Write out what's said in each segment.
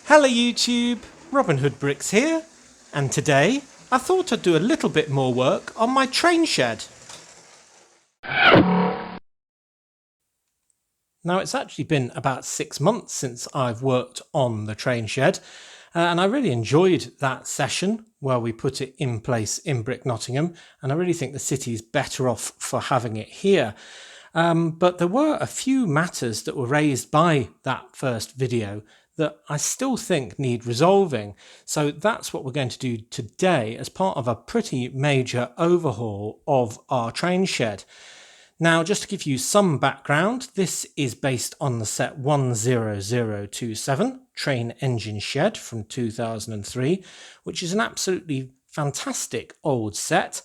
Hello YouTube, Robin Hood Bricks here, and today I thought I'd do a little bit more work on my train shed. Now it's actually been about 6 months since I've worked on the train shed, and I really enjoyed that session where we put it in place in Brick Nottingham, and I really think the city is better off for having it here. But there were a few matters that were raised by that first video that I still think need resolving. So that's what we're going to do today as part of a pretty major overhaul of our train shed. Now, just to give you some background, this is based on the set 10027 train engine shed from 2003, which is an absolutely fantastic old set.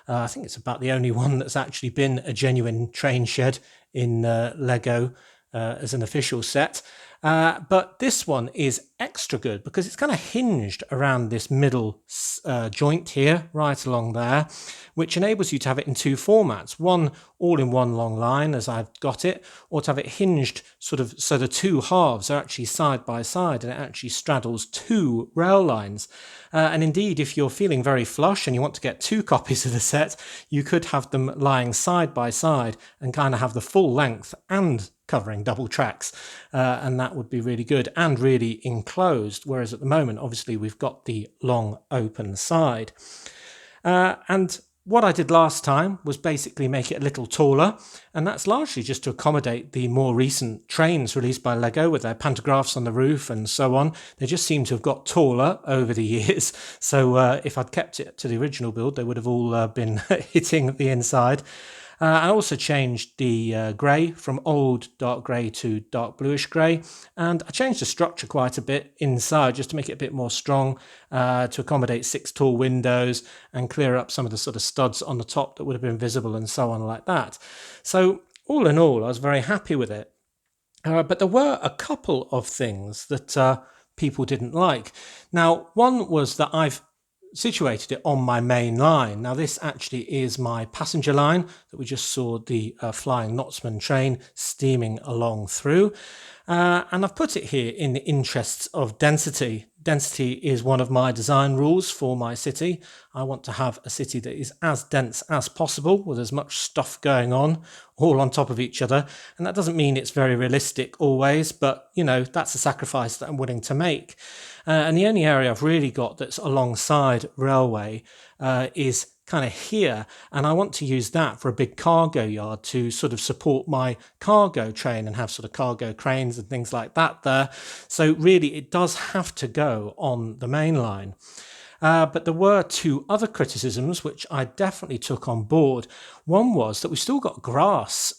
I think it's about the only one that's actually been a genuine train shed in Lego as an official set. But this one is extra good because it's kind of hinged around this middle joint here, right along there, which enables you to have it in two formats. One all in one long line, as I've got it, or to have it hinged sort of so the two halves are actually side by side and it actually straddles two rail lines. And indeed, if you're feeling very flush and you want to get two copies of the set, you could have them lying side by side and kind of have the full length and covering double tracks, and that would be really good and really enclosed, whereas at the moment obviously we've got the long open side. And what I did last time was basically make it a little taller, and that's largely just to accommodate the more recent trains released by Lego with their pantographs on the roof and so on. They just seem to have got taller over the years, so if I'd kept it to the original build they would have all been hitting the inside. I also changed the grey from old dark grey to dark bluish grey, and I changed the structure quite a bit inside just to make it a bit more strong, to accommodate 6 tall windows and clear up some of the sort of studs on the top that would have been visible and so on like that. So all in all, I was very happy with it. But there were a couple of things that people didn't like. Now, one was that I've situated it on my main line. Now this actually is my passenger line that we just saw the flying Knotsman train steaming along through, and I've put it here in the interests of density. Density is one of my design rules for my city. I want to have a city that is as dense as possible with as much stuff going on all on top of each other, and that doesn't mean it's very realistic always, but you know, that's a sacrifice that I'm willing to make. And the only area I've really got that's alongside railway is kind of here, and I want to use that for a big cargo yard to sort of support my cargo train and have sort of cargo cranes and things like that there. So really it does have to go on the main line. But there were two other criticisms which I definitely took on board. One was that we've still got grass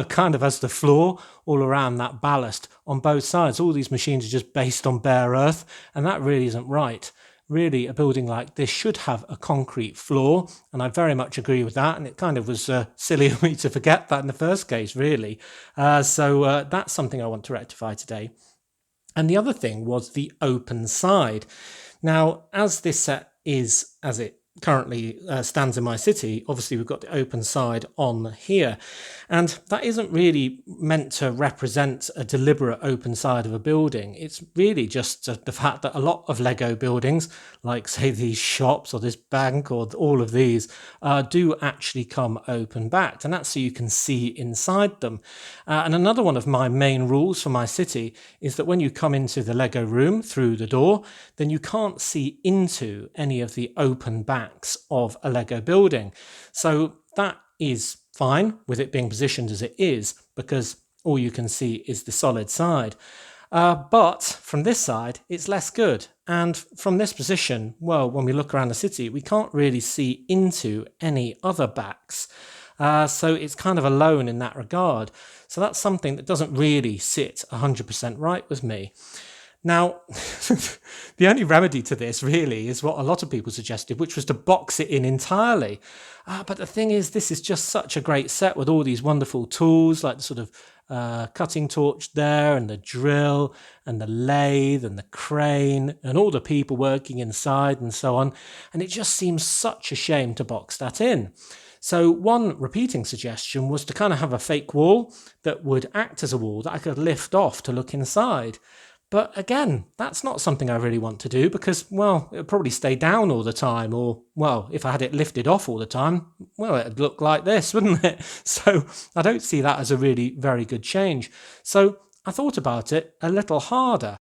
kind of as the floor all around that ballast on both sides. All these machines are just based on bare earth, and that really isn't right. Really, a building like this should have a concrete floor, and I very much agree with that, and it kind of was silly of me to forget that in the first case, really. So that's something I want to rectify today. And the other thing was the open side. Now, as this set is, as it currently stands in my city, obviously we've got the open side on here, and that isn't really meant to represent a deliberate open side of a building. It's really just the fact that a lot of Lego buildings, like say these shops or this bank or all of these, do actually come open backed, and that's so you can see inside them. And another one of my main rules for my city is that when you come into the Lego room through the door, then you can't see into any of the open backs of a Lego building. So that is fine with it being positioned as it is, because all you can see is the solid side. But from this side, it's less good. And from this position, well, when we look around the city, we can't really see into any other backs. So it's kind of alone in that regard. So that's something that doesn't really sit 100% right with me. Now, the only remedy to this really is what a lot of people suggested, which was to box it in entirely. But the thing is, this is just such a great set with all these wonderful tools, like the sort of cutting torch there, and the drill, and the lathe, and the crane, and all the people working inside and so on. And it just seems such a shame to box that in. So one repeating suggestion was to kind of have a fake wall that would act as a wall that I could lift off to look inside. But again, that's not something I really want to do because, well, it'll probably stay down all the time. Or, well, if I had it lifted off all the time, well, it'd look like this, wouldn't it? So I don't see that as a really very good change. So I thought about it a little harder.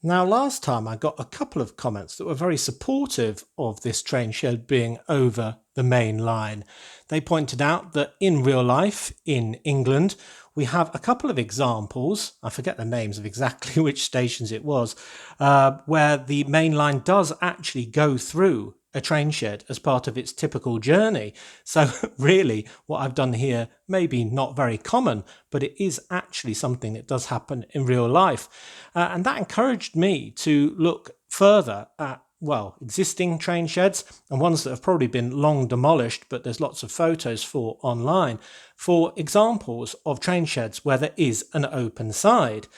Now, last time I got a couple of comments that were very supportive of this train shed being over the main line. They pointed out that in real life in England, we have a couple of examples, I forget the names of exactly which stations it was, where the main line does actually go through a train shed as part of its typical journey. So really what I've done here may be not very common, but it is actually something that does happen in real life. And that encouraged me to look further at, well, existing train sheds and ones that have probably been long demolished, but there's lots of photos for online, for examples of train sheds where there is an open side.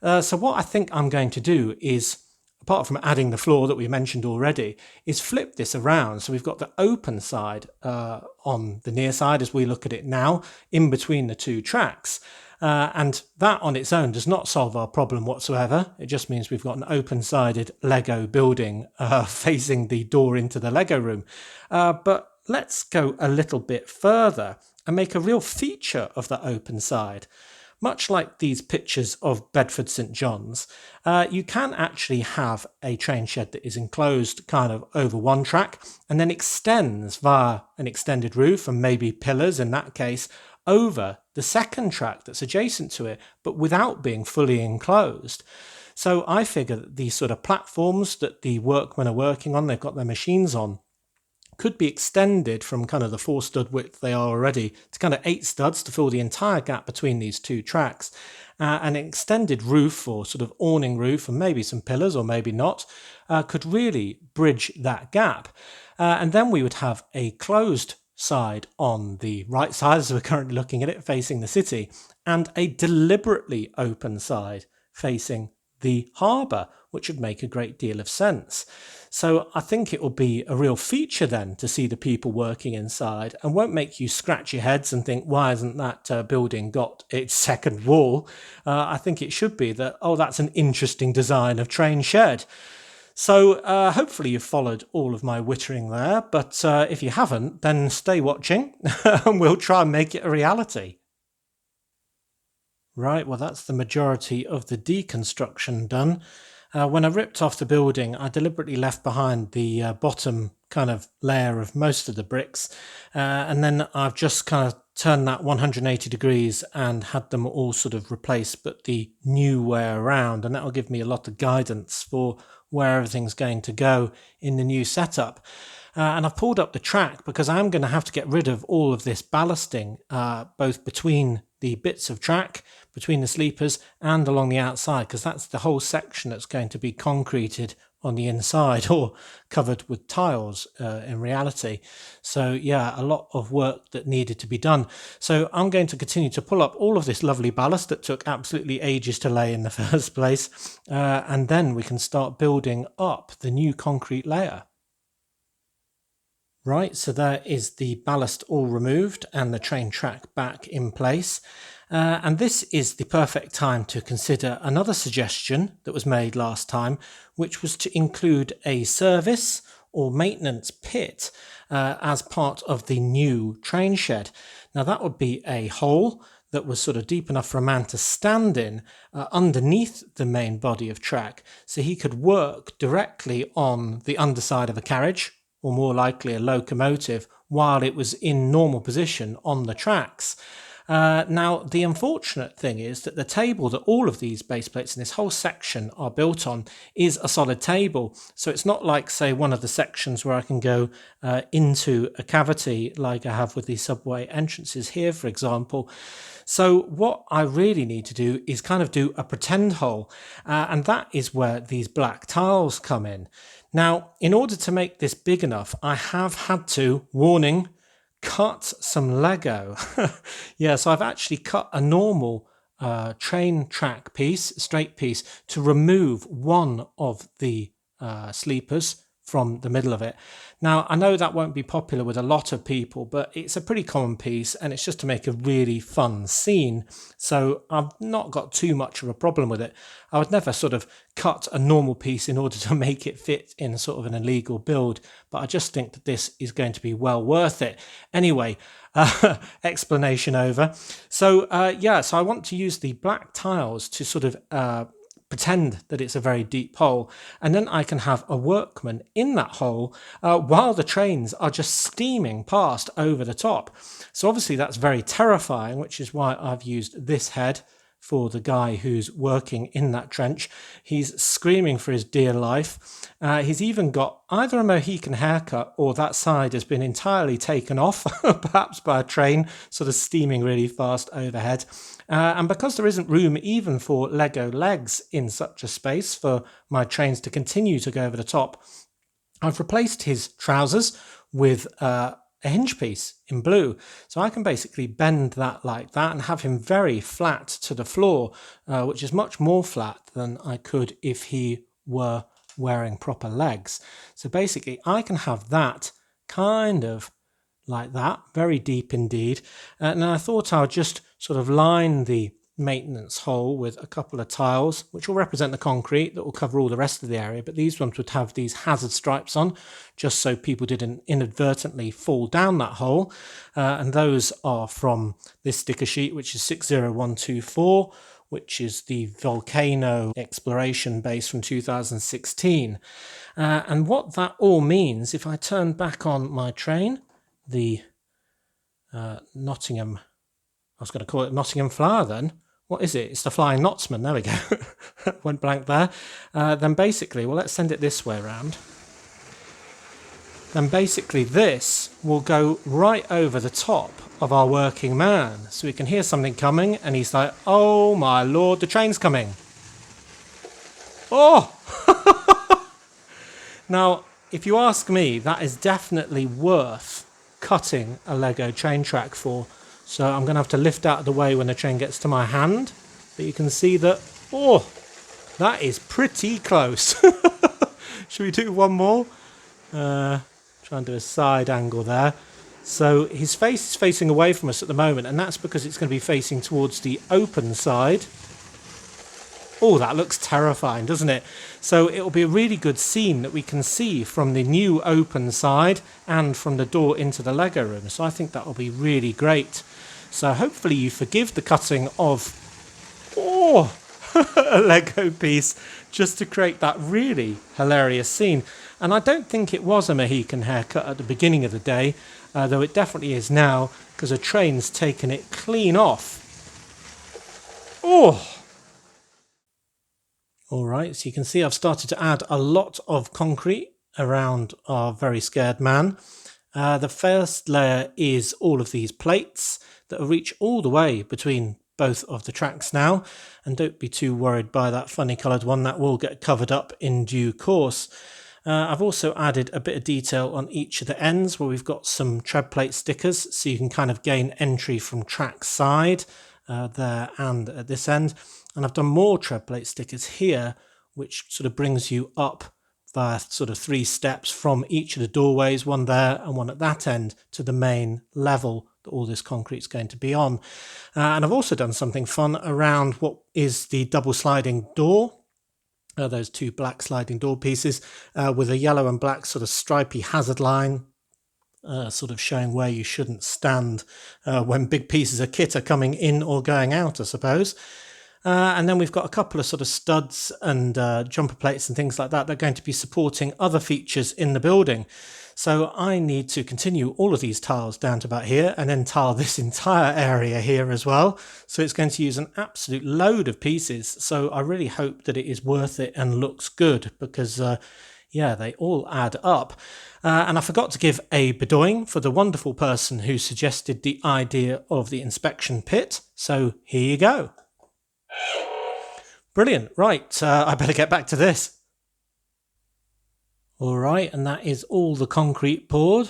So what I think I'm going to do is, apart from adding the floor that we mentioned already, is flip this around. So we've got the open side on the near side as we look at it now, in between the two tracks. And that on its own does not solve our problem whatsoever. It just means we've got an open-sided Lego building facing the door into the Lego room. But let's go a little bit further and make a real feature of the open side. Much like these pictures of Bedford St John's, you can actually have a train shed that is enclosed kind of over one track and then extends via an extended roof and maybe pillars in that case over the second track that's adjacent to it, but without being fully enclosed. So I figure that these sort of platforms that the workmen are working on, they've got their machines on, could be extended from kind of the 4 stud width they are already to kind of 8 studs to fill the entire gap between these two tracks. An extended roof or sort of awning roof and maybe some pillars or maybe not could really bridge that gap. And then we would have a closed side on the right side as we're currently looking at it facing the city, and a deliberately open side facing the harbour, which would make a great deal of sense. So I think it will be a real feature then to see the people working inside and won't make you scratch your heads and think, why hasn't that building got its second wall? I think it should be that, oh, that's an interesting design of train shed. So hopefully you've followed all of my wittering there, but if you haven't, then stay watching and we'll try and make it a reality. Right, well that's the majority of the deconstruction done. When I ripped off the building, I deliberately left behind the bottom kind of layer of most of the bricks, and then I've just kind of turned that 180 degrees and had them all sort of replaced, but the new way around, and that will give me a lot of guidance for where everything's going to go in the new setup. And I've pulled up the track because I'm going to have to get rid of all of this ballasting, both between the bits of track, between the sleepers and along the outside, because that's the whole section that's going to be concreted on the inside or covered with tiles in reality. So yeah, a lot of work that needed to be done. So I'm going to continue to pull up all of this lovely ballast that took absolutely ages to lay in the first place, and then we can start building up the new concrete layer. Right, so there is the ballast all removed and the train track back in place. And this is the perfect time to consider another suggestion that was made last time, which was to include a service or maintenance pit as part of the new train shed. Now that would be a hole that was sort of deep enough for a man to stand in underneath the main body of track, so he could work directly on the underside of a carriage, or more likely a locomotive, while it was in normal position on the tracks. Now, the unfortunate thing is that the table that all of these base plates in this whole section are built on is a solid table. So it's not like, say, one of the sections where I can go into a cavity like I have with the subway entrances here, for example. So what I really need to do is kind of do a pretend hole, and that is where these black tiles come in. Now, in order to make this big enough, I have had to, warning, cut some Lego. Yeah, so I've actually cut a normal train track piece, straight piece, to remove one of the sleepers from the middle of it. Now, I know that won't be popular with a lot of people, but it's a pretty common piece and it's just to make a really fun scene. So I've not got too much of a problem with it. I would never sort of cut a normal piece in order to make it fit in sort of an illegal build, but I just think that this is going to be well worth it. Anyway, explanation over. So so I want to use the black tiles to sort of pretend that it's a very deep hole, and then I can have a workman in that hole while the trains are just steaming past over the top. So obviously that's very terrifying, which is why I've used this head for the guy who's working in that trench. He's screaming for his dear life. He's even got either a Mohican haircut or that side has been entirely taken off, perhaps by a train, sort of steaming really fast overhead. And because there isn't room even for Lego legs in such a space for my trains to continue to go over the top, I've replaced his trousers with a hinge piece in blue. So I can basically bend that like that and have him very flat to the floor, which is much more flat than I could if he were wearing proper legs. So basically I can have that kind of like that, very deep indeed. And I thought I would just sort of line the maintenance hole with a couple of tiles, which will represent the concrete that will cover all the rest of the area, but these ones would have these hazard stripes on, just so people didn't inadvertently fall down that hole. And those are from this sticker sheet, which is 60124, which is the volcano exploration base from 2016. And what that all means, if I turn back on my train, the Nottingham, I was going to call it Nottingham Flower then. What is it? It's the Flying Knotsman. There we go. Went blank there. Then basically, well, let's send it this way around. Then basically this will go right over the top of our working man. So we can hear something coming and he's like, oh my Lord, the train's coming. Oh! Now, if you ask me, that is definitely worth cutting a Lego train track for. So I'm going to have to lift out of the way when the train gets to my hand. But you can see that, oh, that is pretty close. Should we do one more? Try and do a side angle there. So his face is facing away from us at the moment, and that's because it's going to be facing towards the open side. Oh, that looks terrifying, doesn't it? So it'll be a really good scene that we can see from the new open side and from the door into the Lego room. So I think that will be really great. So hopefully you forgive the cutting of a Lego piece just to create that really hilarious scene. And I don't think it was a Mohican haircut at the beginning of the day, though it definitely is now, because a train's taken it clean off. Oh! Alright, so you can see I've started to add a lot of concrete around our very scared man. The first layer is all of these plates that will reach all the way between both of the tracks now, and don't be too worried by that funny coloured one, that will get covered up in due course. I've also added a bit of detail on each of the ends where we've got some tread plate stickers, so you can kind of gain entry from track side there and at this end. And I've done more tread plate stickers here, which sort of brings you up via sort of 3 steps from each of the doorways, one there and one at that end, to the main level that all this concrete's going to be on. And I've also done something fun around what is the double sliding door. Those 2 black sliding door pieces with a yellow and black sort of stripy hazard line, sort of showing where you shouldn't stand when big pieces of kit are coming in or going out, I suppose. And then we've got a couple of sort of studs and jumper plates and things like that. They're going to be supporting other features in the building. So I need to continue all of these tiles down to about here and then tile this entire area here as well. So it's going to use an absolute load of pieces. So I really hope that it is worth it and looks good because, yeah, they all add up. And I forgot to give a bedoing for the wonderful person who suggested the idea of the inspection pit. So here you go. Brilliant. Right, I better get back to this. All right, and that is all the concrete poured,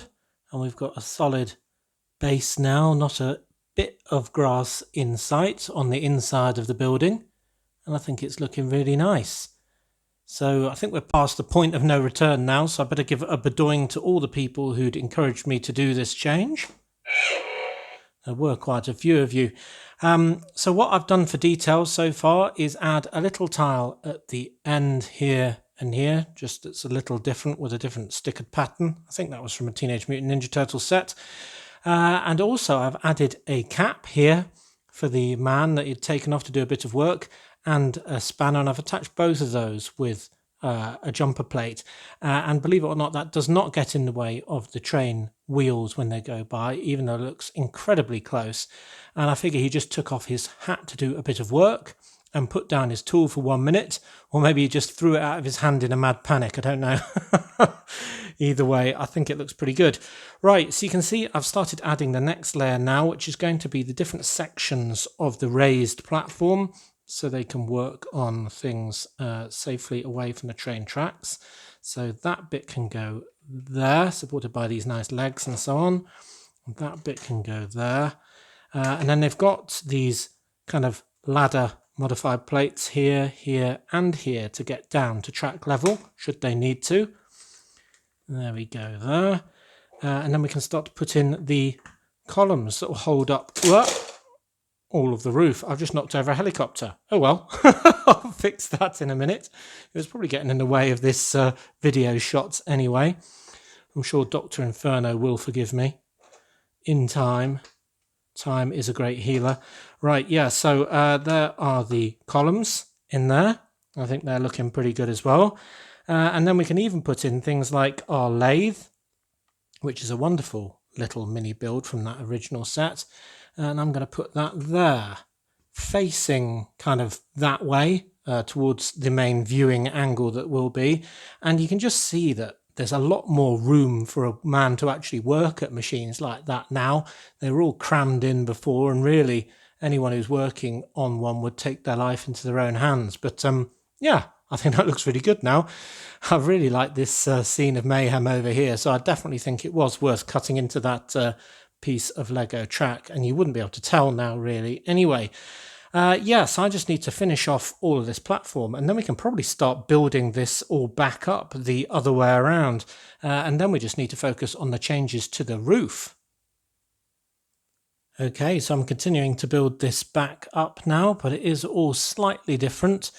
and we've got a solid base now, not a bit of grass in sight on the inside of the building, and I think it's looking really nice. So I think we're past the point of no return now, so I better give a bedoing to all the people who'd encouraged me to do this change. There were quite a few of you. So what I've done for details so far is add a little tile at the end here and here, just it's a little different with a different stickered pattern. I think that was from a Teenage Mutant Ninja Turtle set. And also I've added a cap here for the man that he'd taken off to do a bit of work, and a spanner, and I've attached both of those with a jumper plate. And believe it or not, that does not get in the way of the train wheels when they go by, even though it looks incredibly close. And I figure he just took off his hat to do a bit of work and put down his tool for 1 minute, or maybe he just threw it out of his hand in a mad panic. I don't know. Either way, I think it looks pretty good. Right, so you can see I've started adding the next layer now, which is going to be the different sections of the raised platform, so they can work on things safely away from the train tracks. So that bit can go there, supported by these nice legs and so on. That bit can go there. And then they've got these kind of ladder modified plates here, here, and here to get down to track level, should they need to. There we go there. And then we can start to put in the columns that will hold up all of the roof. I've just knocked over a helicopter. Oh well, I'll fix that in a minute. It was probably getting in the way of this video shots anyway. I'm sure Dr. Inferno will forgive me in time. Time is a great healer. Right, yeah, so there are the columns in there. I think they're looking pretty good as well. And then we can even put in things like our lathe, which is a wonderful little mini build from that original set. And I'm going to put that there, facing kind of that way towards the main viewing angle that will be. And you can just see that there's a lot more room for a man to actually work at machines like that now. They were all crammed in before, and really anyone who's working on one would take their life into their own hands. But yeah, I think that looks really good now. I really like this scene of mayhem over here, so I definitely think it was worth cutting into that piece of Lego track, and you wouldn't be able to tell now really. Anyway, yes, I just need to finish off all of this platform, and then we can probably start building this all back up the other way around, and then we just need to focus on the changes to the roof. Okay, so I'm continuing to build this back up now, but it is all slightly different.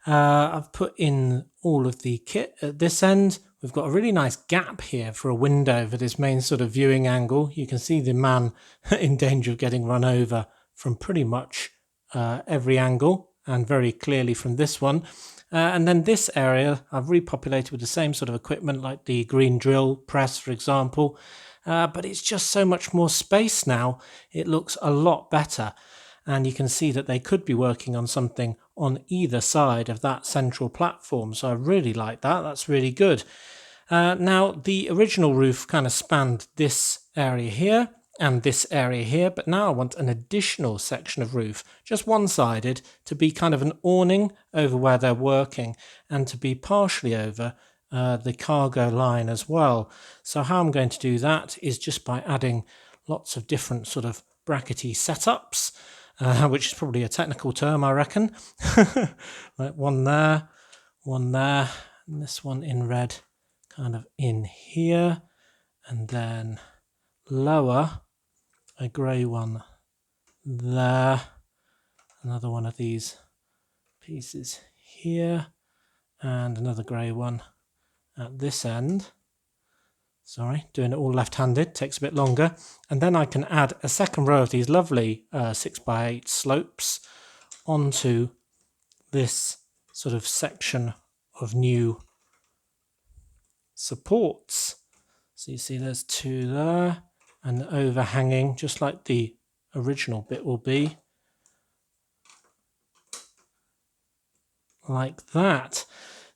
I've put in all of the kit at this end. We've got a really nice gap here for a window for this main sort of viewing angle. You can see the man in danger of getting run over from pretty much every angle, and very clearly from this one. And then this area I've repopulated with the same sort of equipment, like the green drill press, for example. But it's just so much more space now. It looks a lot better. And you can see that they could be working on something on either side of that central platform. So I really like that. That's really good. Now, the original roof kind of spanned this area here and this area here, but now I want an additional section of roof, just one-sided, to be kind of an awning over where they're working, and to be partially over the cargo line as well. So how I'm going to do that is just by adding lots of different sort of brackety setups, which is probably a technical term, I reckon. Like one there, and this one in red kind of in here, and then lower a grey one there, another one of these pieces here, and another grey one at this end. Sorry, doing it all left-handed, takes a bit longer. And then I can add a second row of these lovely 6x8 slopes onto this sort of section of new supports. So you see there's two there, and overhanging, just like the original bit will be. Like that.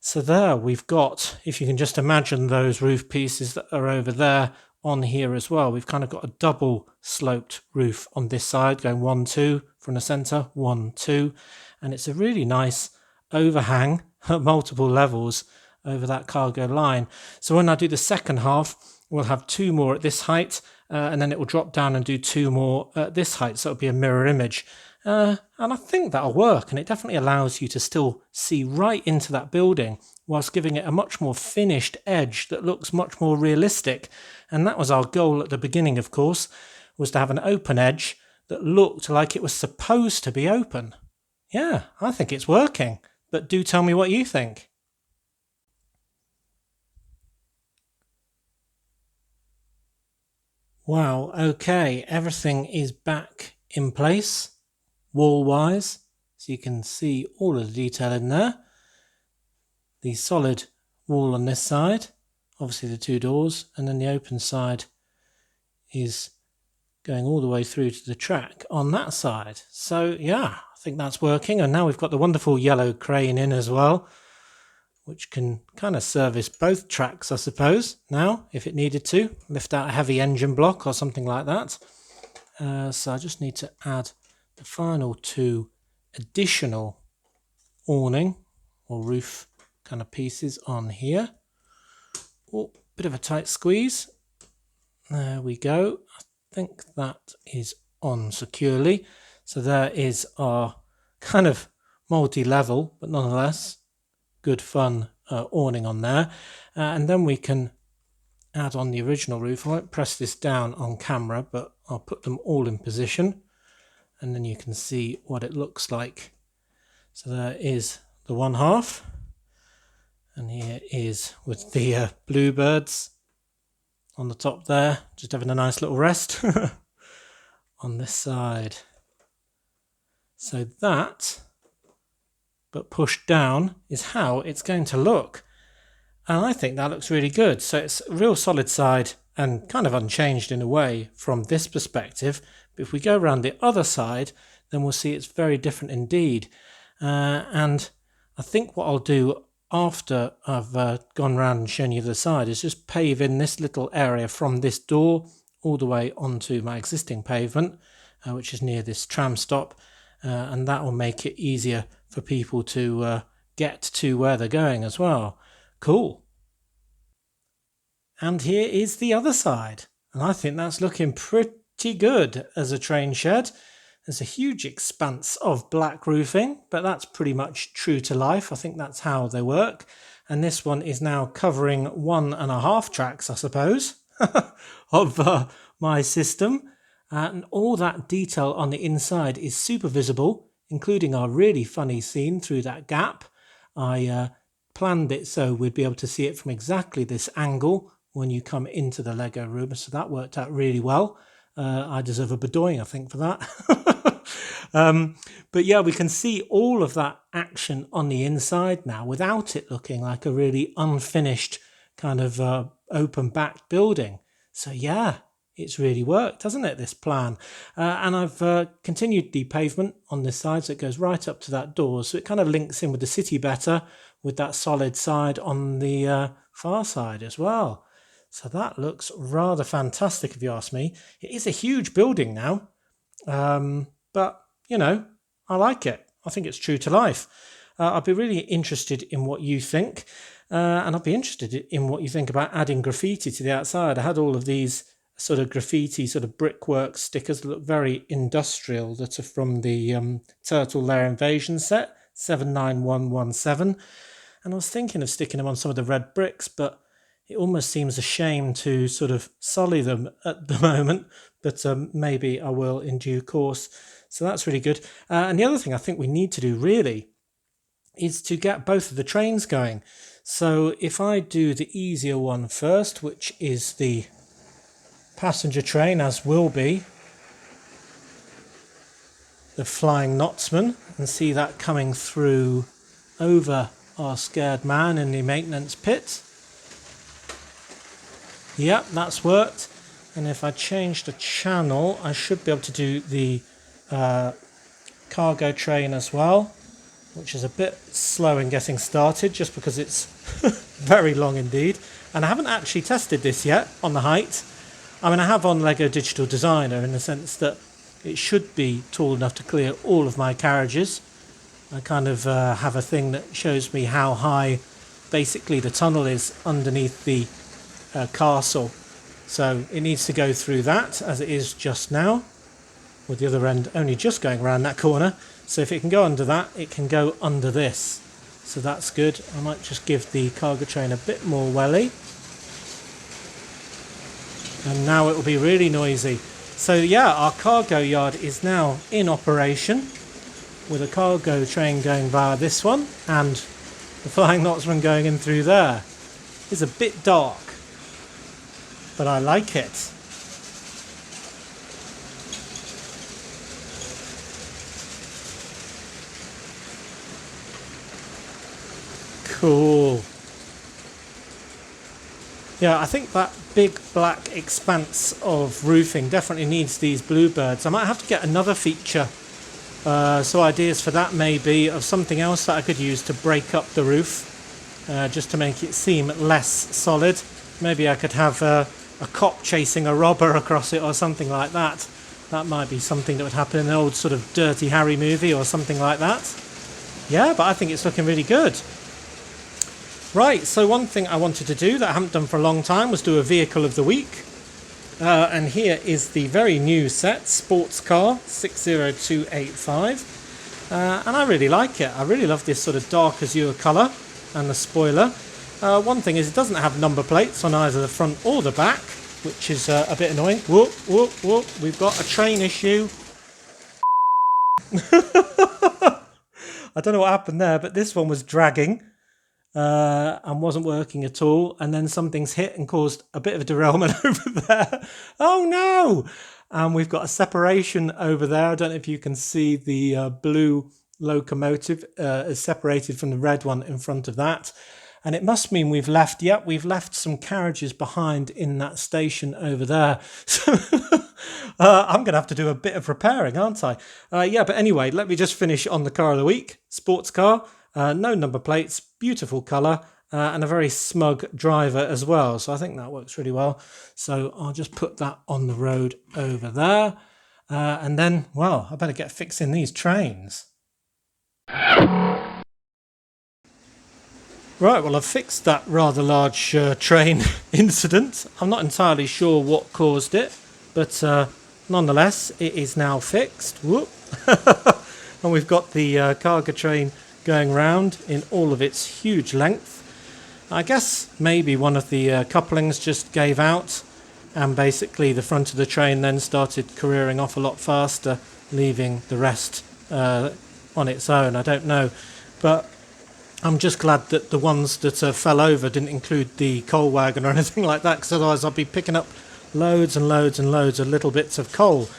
So there we've got, if you can just imagine those roof pieces that are over there on here as well, we've kind of got a double sloped roof on this side, going 1, 2 from the center, 1, 2, and it's a really nice overhang at multiple levels over that cargo line. So when I do the second half, we'll have 2 more at this height, and then it will drop down and do 2 more at this height, so it'll be a mirror image. And I think that'll work, and it definitely allows you to still see right into that building whilst giving it a much more finished edge that looks much more realistic. And that was our goal at the beginning, of course, was to have an open edge that looked like it was supposed to be open. Yeah, I think it's working, but do tell me what you think. Wow, okay, everything is back in place, wall-wise, so you can see all of the detail in there. The solid wall on this side, obviously the two doors, and then the open side is going all the way through to the track on that side. So yeah, I think that's working. And now we've got the wonderful yellow crane in as well, which can kind of service both tracks, I suppose, now, if it needed to, lift out a heavy engine block or something like that. So I just need to add the final two additional awning or roof kind of pieces on here. Oh, bit of a tight squeeze. There we go. I think that is on securely. So there is our kind of multi-level, but nonetheless good fun awning on there. And then we can add on the original roof. I won't press this down on camera, but I'll put them all in position, and then you can see what it looks like. So there is the one half, and here is with the bluebirds on the top there, just having a nice little rest on this side. So that, but pushed down, is how it's going to look. And I think that looks really good. So it's a real solid side and kind of unchanged in a way from this perspective. But if we go around the other side, then we'll see it's very different indeed. And I think what I'll do after I've gone around and shown you the side is just pave in this little area from this door all the way onto my existing pavement, which is near this tram stop. And that will make it easier for people to get to where they're going as well. Cool. And here is the other side. And I think that's looking pretty good as a train shed. There's a huge expanse of black roofing, but that's pretty much true to life. I think that's how they work. And this one is now covering 1.5 tracks, I suppose, of my system. And all that detail on the inside is super visible, including our really funny scene through that gap. I planned it so we'd be able to see it from exactly this angle when you come into the Lego room, so that worked out really well. I deserve a bedoing, I think, for that. But yeah, we can see all of that action on the inside now without it looking like a really unfinished kind of open backed building. So yeah, it's really worked, hasn't it, this plan? And I've continued the pavement on this side, so it goes right up to that door. So it kind of links in with the city better with that solid side on the far side as well. So that looks rather fantastic, if you ask me. It is a huge building now, but, you know, I like it. I think it's true to life. I'd be really interested in what you think, and I'd be interested in what you think about adding graffiti to the outside. I had all of these sort of graffiti, sort of brickwork stickers that look very industrial that are from the Turtle Lair Invasion set, 79117. And I was thinking of sticking them on some of the red bricks, but it almost seems a shame to sort of sully them at the moment, but maybe I will in due course. So that's really good. And the other thing I think we need to do really is to get both of the trains going. So if I do the easier one first, which is the passenger train, as will be the Flying Knotsman, and see that coming through over our scared man in the maintenance pit. Yep, that's worked. And if I change the channel, I should be able to do the cargo train as well, which is a bit slow in getting started just because it's very long indeed. And I haven't actually tested this yet on the height. I mean, I have on Lego Digital Designer in the sense that it should be tall enough to clear all of my carriages. I kind of have a thing that shows me how high basically the tunnel is underneath the castle. So it needs to go through that as it is just now. with the other end only just going around that corner. So if it can go under that, it can go under this. So that's good. I might just give the cargo train a bit more welly. And now it will be really noisy. So yeah, our cargo yard is now in operation with a cargo train going via this one and the Flying Knotsman going in through there. It's a bit dark, but I like it. Cool. Yeah, I think that big black expanse of roofing definitely needs these bluebirds. I might have to get another feature. So ideas for that may be of something else that I could use to break up the roof, just to make it seem less solid. Maybe I could have a cop chasing a robber across it or something like that. That might be something that would happen in an old sort of Dirty Harry movie or something like that. Yeah, but I think it's looking really good. Right, so one thing I wanted to do that I haven't done for a long time was do a vehicle of the week. And here is the very new set, Sports Car 60285. And I really like it. I really love this sort of dark azure colour and the spoiler. One thing is it doesn't have number plates on either the front or the back, which is a bit annoying. Whoop, whoop, whoop. We've got a train issue. I don't know what happened there, but this one was dragging. And wasn't working at all, and then something's hit and caused a bit of a derailment over there. Oh no! And we've got a separation over there. I don't know if you can see the blue locomotive is separated from the red one in front of that, and it must mean we've left some carriages behind in that station over there. So I'm gonna have to do a bit of repairing, aren't I? Yeah, but anyway, let me just finish on the car of the week. Sports car. No number plates, beautiful colour, and a very smug driver as well. So I think that works really well. So I'll just put that on the road over there. And then, well, I better get fixing these trains. Right, well, I've fixed that rather large train incident. I'm not entirely sure what caused it, but nonetheless, it is now fixed. Whoop. And we've got the cargo train going round in all of its huge length. I guess maybe one of the couplings just gave out and basically the front of the train then started careering off a lot faster, leaving the rest on its own. I don't know, but I'm just glad that the ones that fell over didn't include the coal wagon or anything like that, because otherwise I'd be picking up loads and loads and loads of little bits of coal.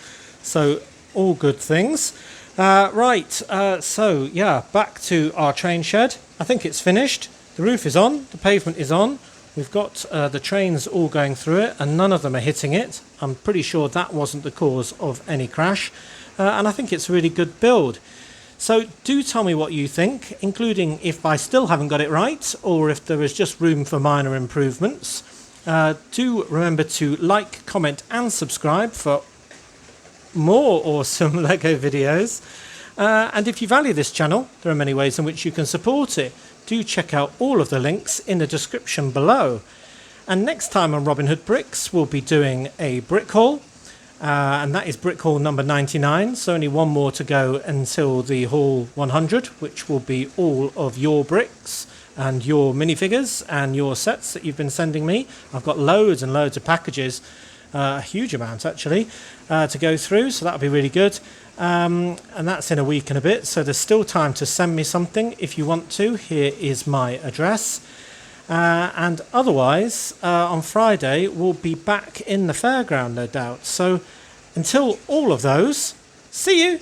So all good things. So yeah, back to our train shed. I think it's finished. The roof is on, the pavement is on. We've got the trains all going through it and none of them are hitting it. I'm pretty sure that wasn't the cause of any crash. And I think it's a really good build. So do tell me what you think, including if I still haven't got it right or if there is just room for minor improvements. Do remember to like, comment and subscribe for more awesome Lego videos, and if you value this channel, there are many ways in which you can support it. Do check out all of the links in the description below. And next time on Robin Hood Bricks we'll be doing a brick haul, and that is brick haul number 99, so only one more to go until the haul 100, which will be all of your bricks and your minifigures and your sets that you've been sending me. I've got loads and loads of packages, a huge amount actually, to go through, so that'll be really good. And that's in a week and a bit, so there's still time to send me something if you want to. Here is my address. And otherwise, on Friday we'll be back in the fairground, no doubt. So until all of those, see you!